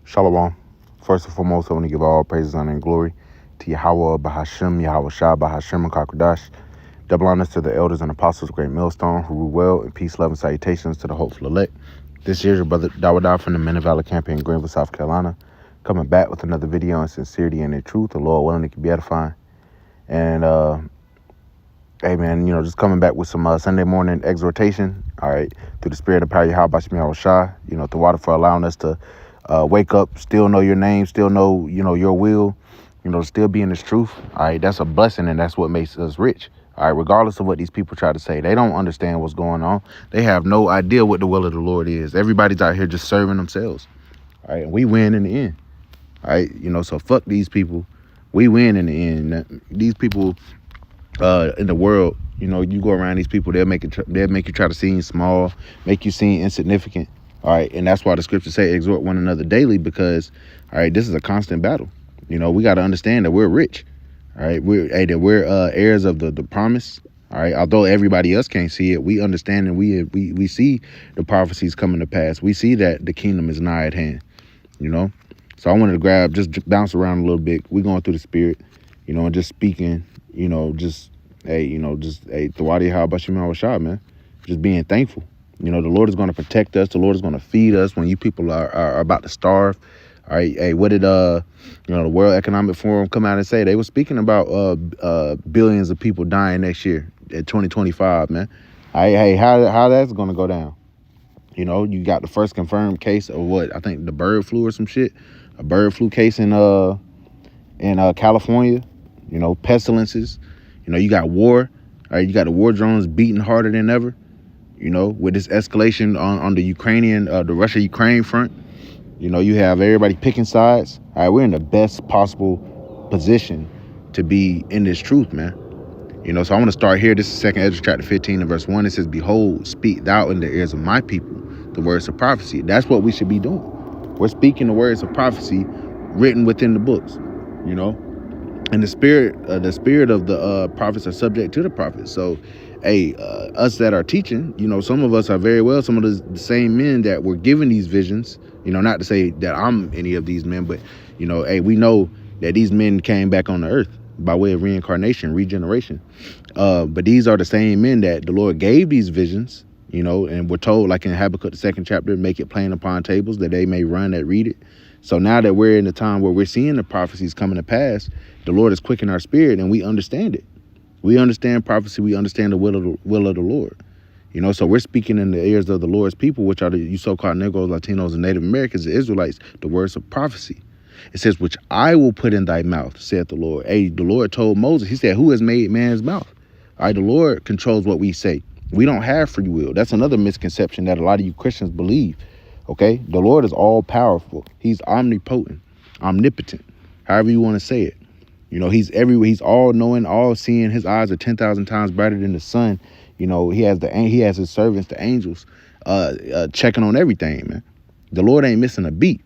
Shalom. First and foremost, I want to give all praises, honor, and glory to Yahweh, Bahashem, Yahweh Shah, Bahashem, and Kakodash. Double honors to the elders and apostles of Great Millstone, who rule well, and peace, love, and salutations to the hopeful elect. This year's your brother Dawadah from the Men of Valor campaign in Greenville, South Carolina, coming back with another video in sincerity and in truth. The Lord willing, it can be edifying. And, hey, man, just coming back with some Sunday morning exhortation, all right, through the spirit of power, Yahweh Shah, Shah, the water for allowing us to wake up, still know your name, still know, your will, still be in this truth. All right, that's a blessing, and that's what makes us rich. All right, regardless of what these people try to say, they don't understand what's going on. They have no idea what the will of the Lord is. Everybody's out here just serving themselves. All right, and we win in the end. All right, so fuck these people. We win in the end. These people in the world, you go around these people, they'll make you try to seem small, make you seem insignificant. All right, and that's why the scriptures say exhort one another daily, because, all right, this is a constant battle. We got to understand that we're rich. All right, we're heirs of the promise. All right, although everybody else can't see it, we understand, and we see the prophecies coming to pass. We see that the kingdom is nigh at hand. So I wanted to just bounce around a little bit. We're going through the spirit, and just speaking, Thawadi Habashim Shah, man, just being thankful. The Lord is going to protect us. The Lord is going to feed us when you people are about to starve. All right. Hey, what did the World Economic Forum come out and say? They were speaking about billions of people dying next year at 2025, man. Hey, how that's going to go down? You got the first confirmed case of what I think the bird flu or some shit, a bird flu case in California. Pestilences. You got war. All right, you got the war drones beating harder than ever. With this escalation on the the Russia-Ukraine front, you have everybody picking sides. All right, we're in the best possible position to be in this truth, man. So I want to start here. This is 2 Ezra chapter 15 and verse 1. It says, "Behold, speak thou in the ears of my people the words of prophecy." That's what we should be doing. We're speaking the words of prophecy written within the books, And the spirit of the prophets are subject to the prophets. So, hey, us that are teaching, some of us are very well some of the same men that were given these visions. Not to say that I'm any of these men, but hey, we know that these men came back on the earth by way of reincarnation, regeneration. But these are the same men that the Lord gave these visions, and we're told, like in Habakkuk, the 2nd chapter, make it plain upon tables that they may run that read it. So now that we're in the time where we're seeing the prophecies coming to pass, the Lord is quickening our spirit and we understand it. We understand prophecy. We understand the will of the Lord. So we're speaking in the ears of the Lord's people, which are you so-called Negroes, Latinos, and Native Americans, the Israelites, the words of prophecy. It says, "Which I will put in thy mouth, saith the Lord." Hey, the Lord told Moses, he said, "Who has made man's mouth?" All right, the Lord controls what we say. We don't have free will. That's another misconception that a lot of you Christians believe. Okay, the Lord is all powerful. He's omnipotent, omnipotent, however you want to say it. He's everywhere. He's all knowing, all seeing. His eyes are 10,000 times brighter than the sun. He has his servants, the angels, checking on everything, man. The Lord ain't missing a beat.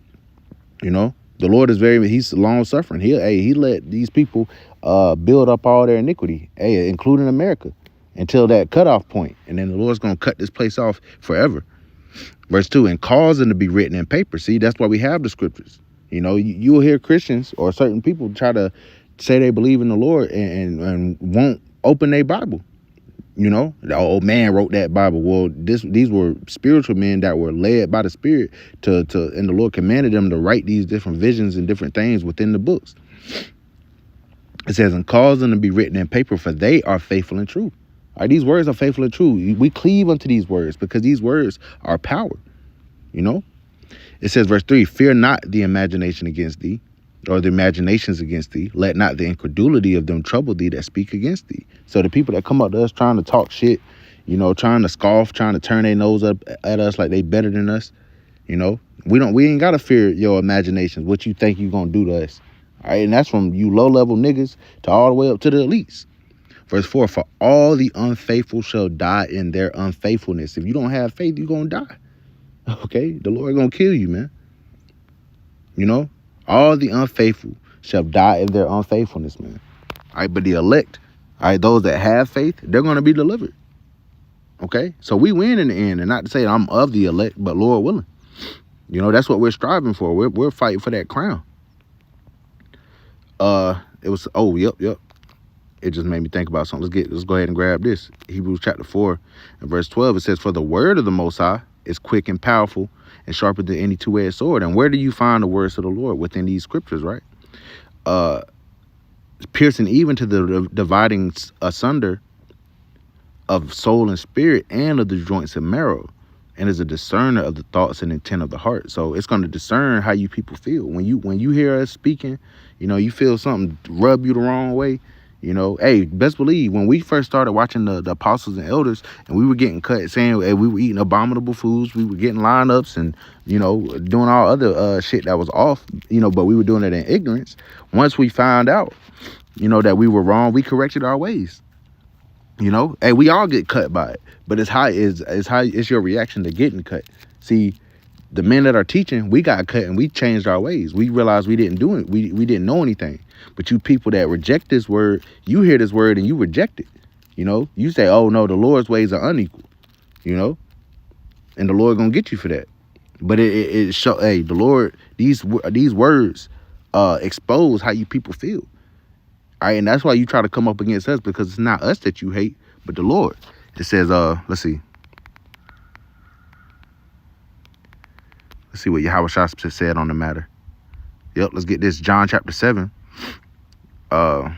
The Lord is he's long suffering. He let these people build up all their iniquity, including America, until that cutoff point. And then the Lord's going to cut this place off forever. Verse 2, "And cause them to be written in paper." See, that's why we have the scriptures. You'll hear Christians or certain people try to say they believe in the Lord and won't open their Bible. The old man wrote that Bible. Well, these were spiritual men that were led by the Spirit and the Lord commanded them to write these different visions and different things within the books. It says, "And cause them to be written in paper, for they are faithful and true." All right, these words are faithful and true. We cleave unto these words because these words are power. It says, verse 3, "Fear not the imagination against thee, or the imaginations against thee. Let not the incredulity of them trouble thee that speak against thee." So the people that come up to us trying to talk shit, trying to scoff, trying to turn their nose up at us like they better than us, we ain't gotta fear your imaginations, what you think you gonna do to us. All right, and that's from you low-level niggas to all the way up to the elites. Verse 4, "For all the unfaithful shall die in their unfaithfulness." If you don't have faith, you're gonna die. Okay, the Lord gonna kill you, man. All the unfaithful shall die in their unfaithfulness, man. All right, but the elect, all right, those that have faith, they're going to be delivered. Okay, so we win in the end, and not to say I'm of the elect, but Lord willing. You know, that's what we're striving for. We're fighting for that crown. It was, oh, yep. It just made me think about something. Let's go ahead and grab this. Hebrews chapter 4 and verse 12. It says, for the word of the Most High is quick and powerful and sharper than any two-edged sword. And where do you find the words of the Lord? Within these scriptures, right? Piercing even to the dividing asunder of soul and spirit and of the joints and marrow, and is a discerner of the thoughts and intent of the heart. So it's going to discern how you people feel. When you hear us speaking, you know, you feel something rub you the wrong way. You know, hey, best believe when we first started watching the apostles and elders, and we were getting cut, saying hey, we were eating abominable foods, we were getting lineups, and you know, doing all other shit that was off. You know, but we were doing it in ignorance. Once we found out, you know, that we were wrong, we corrected our ways. You know, hey, we all get cut by it, but it's how it's your reaction to getting cut. See, the men that are teaching, we got cut and we changed our ways. We realized we didn't do it. We didn't know anything. But you people that reject this word, you hear this word and you reject it. You know, you say, oh no, the Lord's ways are unequal. You know, and the Lord gonna get you for that. But it show, hey, the Lord, these words expose how you people feel. All right, and that's why you try to come up against us, because it's not us that you hate, but the Lord. It says, let's see what Yahweh Shah said on the matter. Yep, let's get this. John chapter 7, John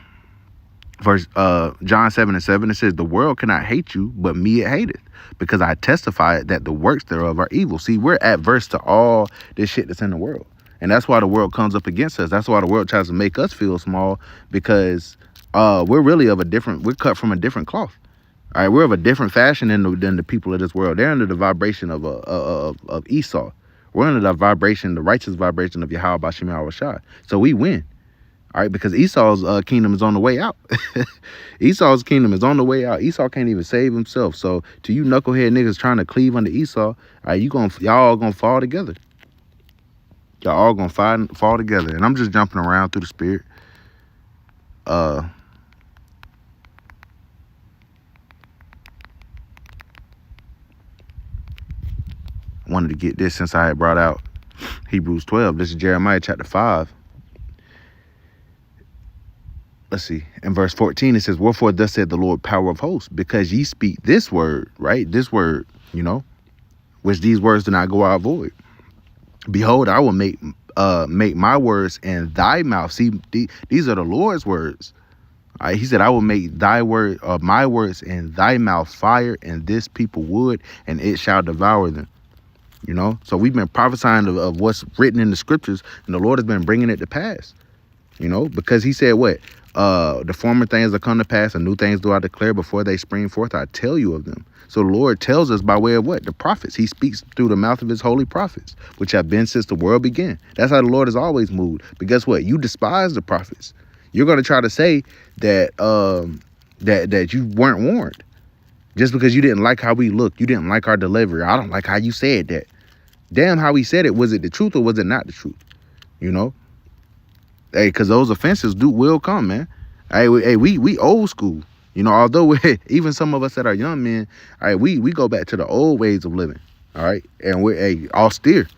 7:7. It says, the world cannot hate you, but me it hateth, because I testify that the works thereof are evil. See, we're adverse to all this shit that's in the world. And that's why the world comes up against us. That's why the world tries to make us feel small, because we're really we're cut from a different cloth. All right, we're of a different fashion than the people of this world. They're under the vibration of Esau. We're under the righteous vibration of Yahweh Bashim Yahweh Shai. So we win. All right, because Esau's kingdom is on the way out. Esau's kingdom is on the way out. Esau can't even save himself. So to you knucklehead niggas trying to cleave under Esau, all right, y'all all gonna fall together. Y'all all gonna fall together. And I'm just jumping around through the spirit. Wanted to get this since I had brought out Hebrews 12. This is Jeremiah chapter 5. Let's see. In verse 14, it says, wherefore thus said the Lord, power of hosts, because ye speak this word, right? This word, you know, which these words do not go out void. Behold, I will make my words in thy mouth. See, these are the Lord's words. All right, he said, I will make my words in thy mouth fire, and this people wood, and it shall devour them. You know, so we've been prophesying of what's written in the scriptures, and the Lord has been bringing it to pass. You know, because he said what? The former things that come to pass, and new things do I declare before they spring forth, I tell you of them. So the Lord tells us by way of what? The prophets. He speaks through the mouth of his holy prophets, which have been since the world began. That's how the Lord has always moved. But guess what? You despise the prophets. You're going to try to say that that you weren't warned just because you didn't like how we looked. You didn't like our delivery. I don't like how you said that. Damn, how he said it. Was it the truth or was it not the truth? You know? Hey, because those offenses will come, man. Hey, we old school. You know, although even some of us that are young men, all right, we go back to the old ways of living. All right. And we're austere.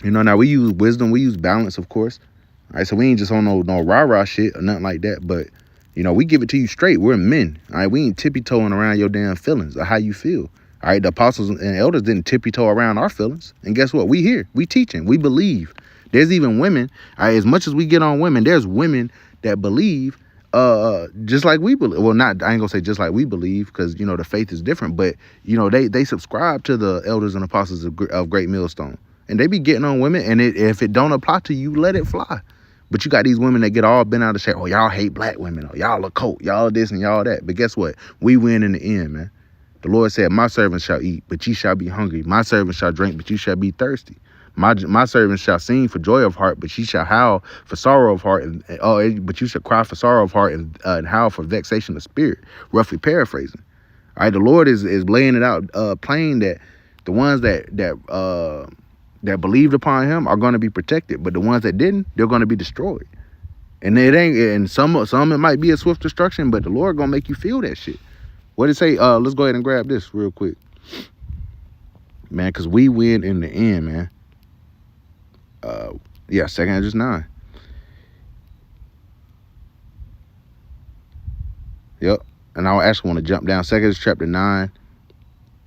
You know, now we use wisdom, we use balance, of course. All right. So we ain't just on no rah-rah shit or nothing like that. But, you know, we give it to you straight. We're men. All right. We ain't tippy-toeing around your damn feelings or how you feel. All right. The apostles and elders didn't tippy-toe around our feelings. And guess what? We here. We teaching. We believe. There's even women. All right. As much as we get on women, there's women that believe just like we believe. Well, not, I ain't gonna say just like we believe, because, you know, the faith is different, but, you know, they subscribe to the elders and apostles of Great Millstone, and they be getting on women, and if it don't apply to you, let it fly. But you got these women that get all bent out of shape. Oh, y'all hate black women. Oh, y'all are cold. Y'all are this and y'all that. But guess what? We win in the end, man. The Lord said, my servants shall eat, but ye shall be hungry. My servants shall drink, but you shall be thirsty. My servants shall sing for joy of heart, but ye shall howl for sorrow of heart, but you shall cry for sorrow of heart and howl for vexation of spirit. Roughly paraphrasing. All right, the Lord is laying it out plain that the ones that believed upon him are going to be protected, but the ones that didn't, they're going to be destroyed. And it ain't, and some it might be a swift destruction, but the Lord gonna make you feel that shit. What did it say? Let's go ahead and grab this real quick, man, because we win in the end, man. Yeah, 2 Esdras 9. Yep. And I actually want to jump down. 2 Esdras chapter 9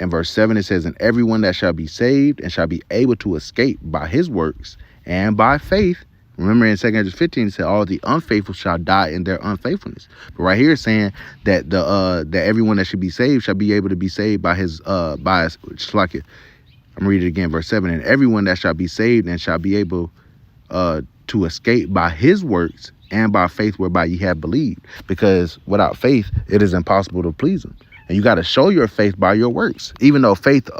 and verse 7. It says, and everyone that shall be saved and shall be able to escape by his works and by faith. Remember in 2 Esdras 15, it said, all the unfaithful shall die in their unfaithfulness. But right here it's saying that that everyone that should be saved shall be able to be saved by his just like it. I'm gonna read it again, verse 7. And everyone that shall be saved and shall be able to escape by his works and by faith whereby ye have believed. Because without faith, it is impossible to please him. And you got to show your faith by your works, even though faith,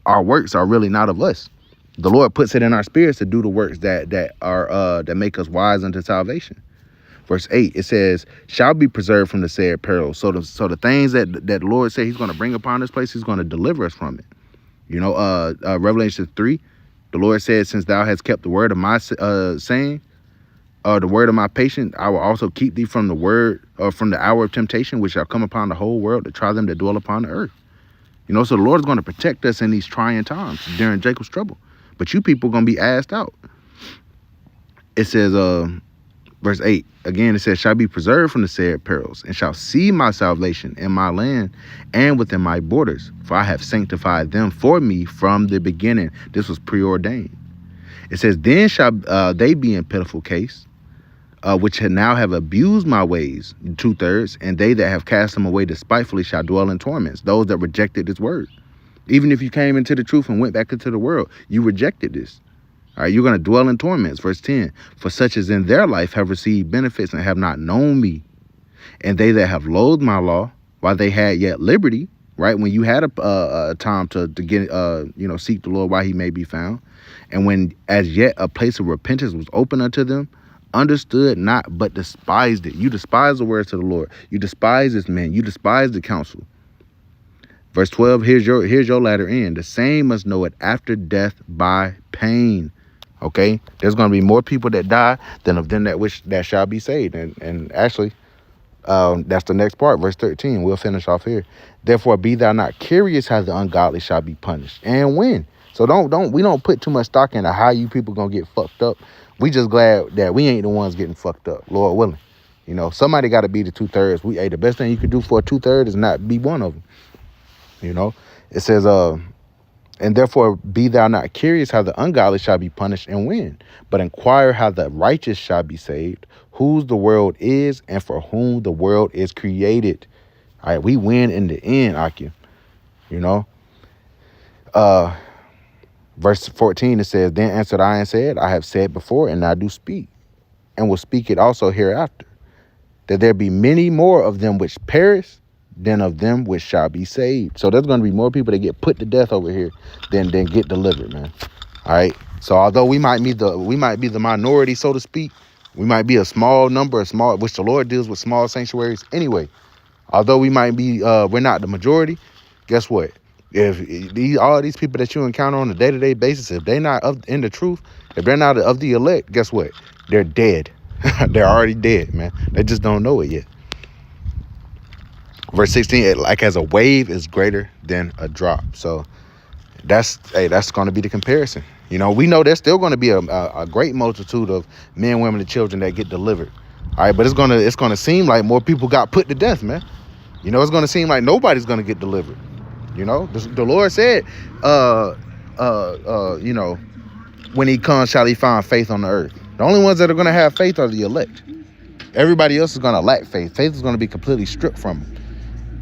our works are really not of us. The Lord puts it in our spirits to do the works that make us wise unto salvation. Verse 8, it says, shall be preserved from the said peril. So the things that the Lord said he's going to bring upon this place, he's going to deliver us from it. Revelation 3, the Lord said, since thou hast kept the word of my saying, the word of my patience, I will also keep thee from the word, from the hour of temptation, which shall come upon the whole world to try them that dwell upon the earth. So the Lord is going to protect us in these trying times during Jacob's trouble. But you people are going to be asked out. It says, verse 8, again, it says, shall be preserved from the said perils, and shall see my salvation in my land and within my borders. For I have sanctified them for me from the beginning. This was preordained. It says, then shall they be in pitiful case, which now have abused my ways, 2/3, and they that have cast them away despitefully shall dwell in torments, those that rejected this word. Even if you came into the truth and went back into the world, you rejected this. All right, you're going to dwell in torments. Verse 10, for such as in their life have received benefits and have not known me. And they that have loathed my law, while they had yet liberty, right? When you had a time to get, seek the Lord while he may be found. And when as yet a place of repentance was open unto them, understood not, but despised it. You despise the words of the Lord. You despise his men. You despise the counsel. Verse 12, here's your latter end. The same must know it after death by pain. Okay, there's going to be more people that die than of them that shall be saved. And actually, that's the next part, verse 13. We'll finish off here. Therefore, be thou not curious how the ungodly shall be punished, and when. So we don't put too much stock into how you people gonna get fucked up. We just glad that we ain't the ones getting fucked up, Lord willing. Somebody got to be the 2/3. The best thing you could do for a 2/3 is not be one of them. It says, and therefore be thou not curious how the ungodly shall be punished and when, but inquire how the righteous shall be saved, whose the world is and for whom the world is created. All right, we win in the end, Akim. Verse 14, it says, then answered I and said, I have said before, and I do speak, and will speak it also hereafter, that there be many more of them which perish than of them which shall be saved. So there's going to be more people that get put to death over here than get delivered, man. All right. So although we might be the minority, so to speak, we might be a small number, which the Lord deals with small sanctuaries anyway. Although we might be, we're not the majority. Guess what? If all these people that you encounter on a day-to-day basis, if they're not in the truth, if they're not of the elect, guess what? They're dead. They're already dead, man. They just don't know it yet. Verse 16, like as a wave is greater than a drop. So that's going to be the comparison. We know there's still going to be a great multitude of men, women, and children that get delivered. All right, but it's going to seem like more people got put to death, man. It's going to seem like nobody's going to get delivered. The Lord said, when he comes, shall he find faith on the earth. The only ones that are going to have faith are the elect. Everybody else is going to lack faith. Faith is going to be completely stripped from them.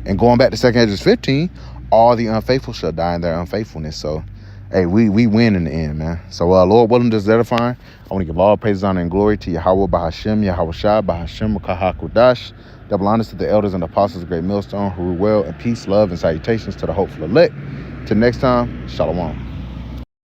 And going back to 2 Esdras 15, all the unfaithful shall die in their unfaithfulness. So, hey, we win in the end, man. So, Lord willing, this is edifying. I want to give all praise, honor, and glory to Yahweh Bahashem, Yahweh Shai, Bahashem, Kahakudash. Double honors to the elders and apostles of Great Millstone, who rule well, and peace, love, and salutations to the hopeful elect. Till next time, Shalom.